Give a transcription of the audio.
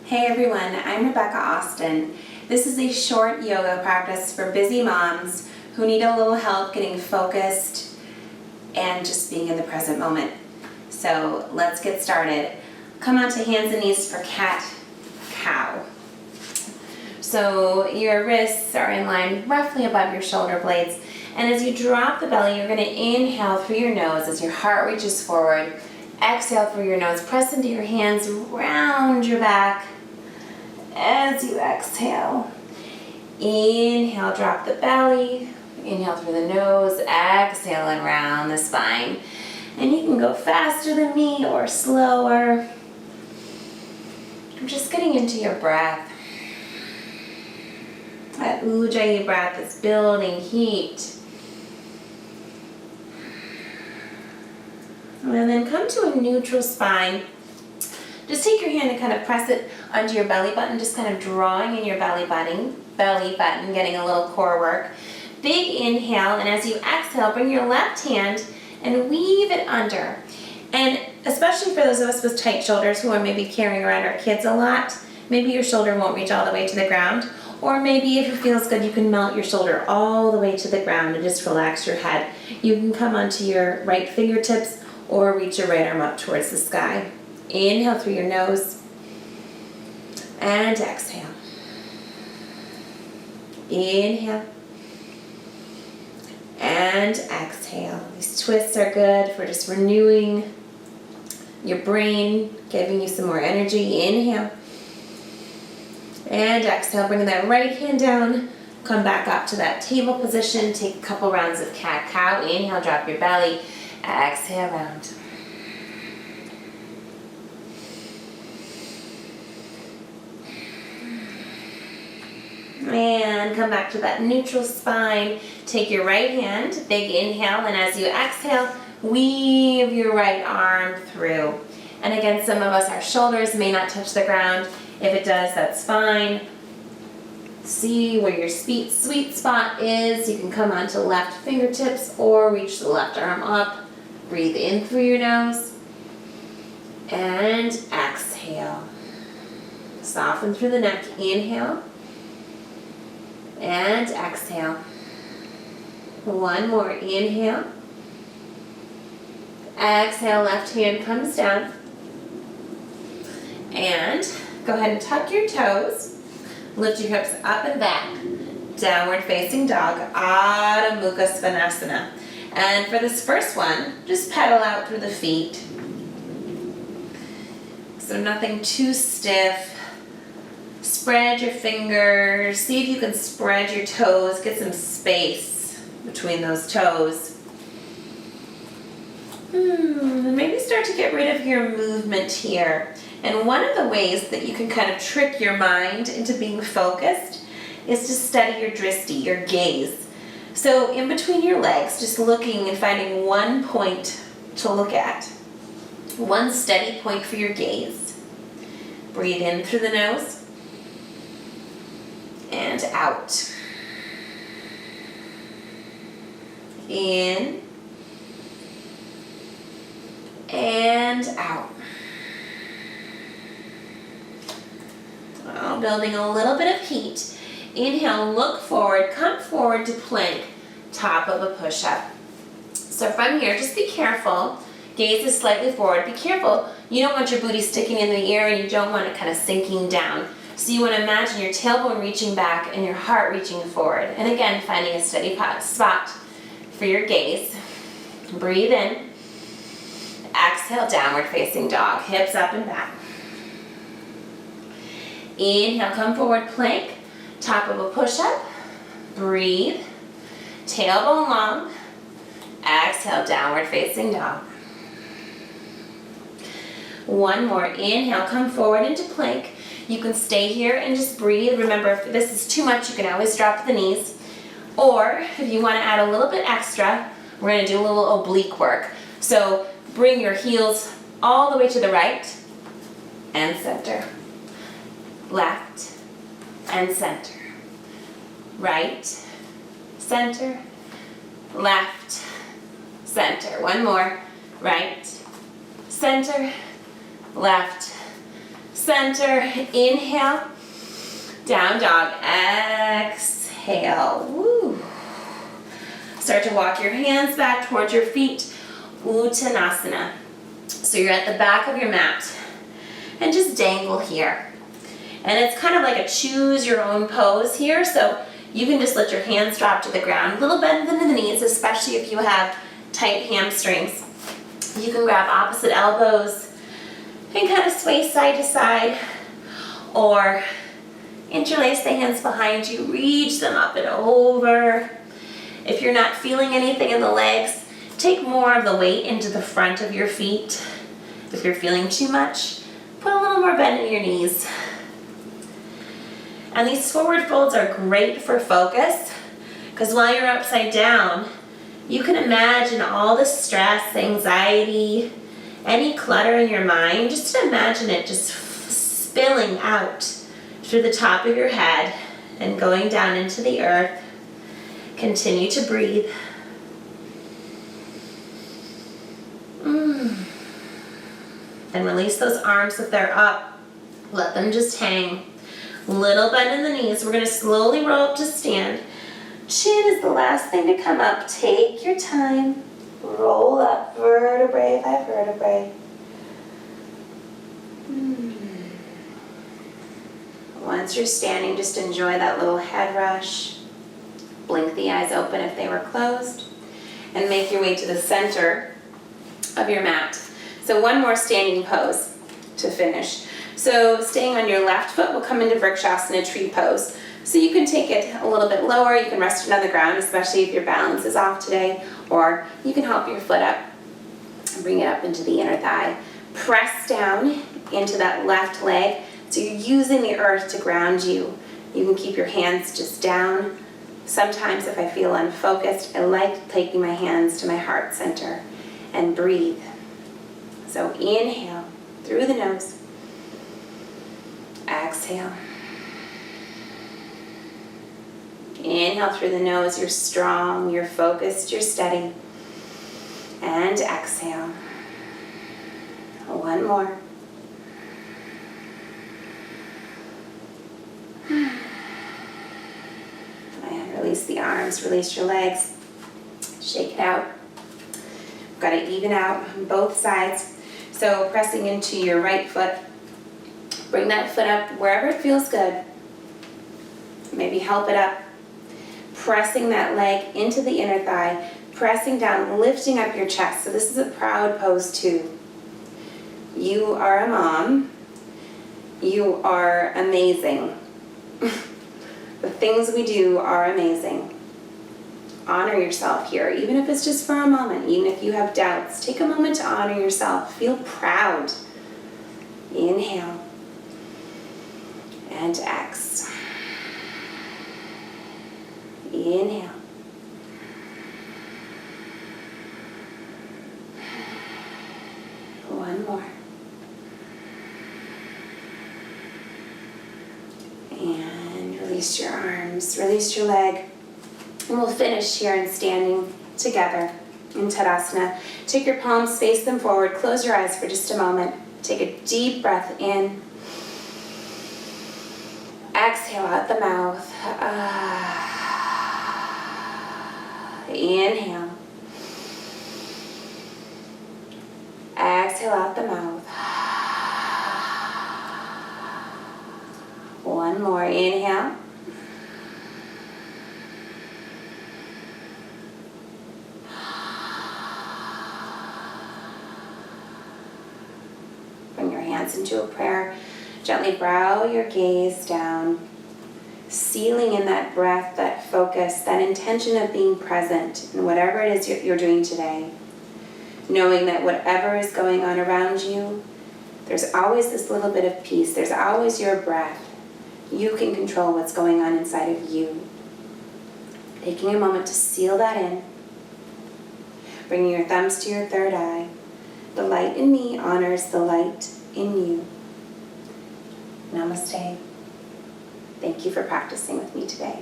Hey everyone, I'm Rebecca Austin. This is a short yoga practice for busy moms who need a little help getting focused and just being in the present moment. So let's get started. Come onto hands and knees for cat-cow. So your wrists are in line roughly above your shoulder blades, and as you drop the belly, you're going to inhale through your nose as your heart reaches forward. Exhale through your nose, press into your hands, round your back as you exhale. Inhale, drop the belly, inhale through the nose, exhale and round the spine. And you can go faster than me or slower. I'm just getting into your breath. That Ujjayi breath is building heat. And then come to a neutral spine. Just take your hand and kind of press it onto your belly button, just kind of drawing in your belly button, getting a little core work. Big inhale, and as you exhale, bring your left hand and weave it under. And especially for those of us with tight shoulders who are maybe carrying around our kids a lot, maybe your shoulder won't reach all the way to the ground. Or maybe if it feels good, you can melt your shoulder all the way to the ground and just relax your head. You can come onto your right fingertips or reach your right arm up towards the sky. Inhale through your nose and exhale. Inhale and exhale. These twists are good for just renewing your brain, giving you some more energy. Inhale and exhale. Bring that right hand down. Come back up to that table position. Take a couple rounds of cat-cow. Inhale, drop your belly. Exhale, round. And come back to that neutral spine. Take your right hand, big inhale, and as you exhale, weave your right arm through. And again, some of us, our shoulders may not touch the ground. If it does, that's fine. See where your sweet spot is. You can come onto left fingertips or reach the left arm up. Breathe in through your nose and exhale. Soften through the neck. Inhale and exhale. One more. Inhale. Exhale, left hand comes down. And go ahead and tuck your toes. Lift your hips up and back. Downward facing dog. Adho Mukha Svanasana. And for this first one, just pedal out through the feet. So nothing too stiff. Spread your fingers. See if you can spread your toes. Get some space between those toes. Maybe start to get rid of your movement here. And one of the ways that you can kind of trick your mind into being focused is to study your drishti, your gaze. So in between your legs, just looking and finding one point to look at. One steady point for your gaze. Breathe in through the nose and out. In and out. Well, building a little bit of heat. Inhale, look forward, come forward to plank, top of a push-up. So from here, just be careful. Gaze is slightly forward. Be careful. You don't want your booty sticking in the air and you don't want it kind of sinking down. So you want to imagine your tailbone reaching back and your heart reaching forward. And again, finding a steady spot for your gaze. Breathe in. Exhale, downward facing dog. Hips up and back. Inhale, come forward, plank. Top of a push-up. Breathe. Tailbone long. Exhale, downward facing dog. One more. Inhale, come forward into plank. You can stay here and just breathe. Remember, if this is too much, you can always drop the knees. Or if you want to add a little bit extra, we're going to do a little oblique work. So bring your heels all the way to the right and center. Left and center. Right, center, left, center. One more. Right, center, left, center. Inhale, down dog. Exhale. Woo. Start to walk your hands back towards your feet. Uttanasana. So you're at the back of your mat. And just dangle here. And it's kind of like a choose your own pose here. So you can just let your hands drop to the ground. A little bend into the knees, especially if you have tight hamstrings. You can grab opposite elbows and kind of sway side to side. Or interlace the hands behind you. Reach them up and over. If you're not feeling anything in the legs, take more of the weight into the front of your feet. If you're feeling too much, put a little more bend in your knees. And these forward folds are great for focus, because while you're upside down, you can imagine all the stress, anxiety, any clutter in your mind. Just imagine it just spilling out through the top of your head and going down into the earth. Continue to breathe. And release those arms if they're up. Let them just hang. Little bend in the knees. We're going to slowly roll up to stand. Chin is the last thing to come up. Take your time. Roll up vertebrae by vertebrae. Once you're standing, just enjoy that little head rush. Blink the eyes open if they were closed. And make your way to the center of your mat. So one more standing pose to finish. So staying on your left foot, we'll come into Vrikshasana, tree pose. So you can take it a little bit lower, you can rest it on the ground, especially if your balance is off today, or you can help your foot up and bring it up into the inner thigh. Press down into that left leg, so you're using the earth to ground you. You can keep your hands just down. Sometimes if I feel unfocused, I like taking my hands to my heart center and breathe. So inhale through the nose. Exhale. Inhale through the nose. You're strong, you're focused, you're steady. And exhale. One more. And release the arms, release your legs. Shake it out. Got to even out on both sides. So pressing into your right foot. Bring that foot up wherever it feels good. Maybe help it up. Pressing that leg into the inner thigh. Pressing down, lifting up your chest. So this is a proud pose too. You are a mom. You are amazing. The things we do are amazing. Honor yourself here, even if it's just for a moment, even if you have doubts. Take a moment to honor yourself. Feel proud. Inhale. And exhale. Inhale. One more. And release your arms, release your leg. And we'll finish here in standing together in Tadasana. Take your palms, face them forward, close your eyes for just a moment. Take a deep breath in. Exhale out the mouth. Inhale. Exhale out the mouth. One more. Inhale. Bring your hands into a prayer. Gently brow your gaze down, sealing in that breath, that focus, that intention of being present in whatever it is you're doing today. Knowing that whatever is going on around you, there's always this little bit of peace. There's always your breath. You can control what's going on inside of you. Taking a moment to seal that in. Bringing your thumbs to your third eye. The light in me honors the light in you. Namaste. Thank you for practicing with me today.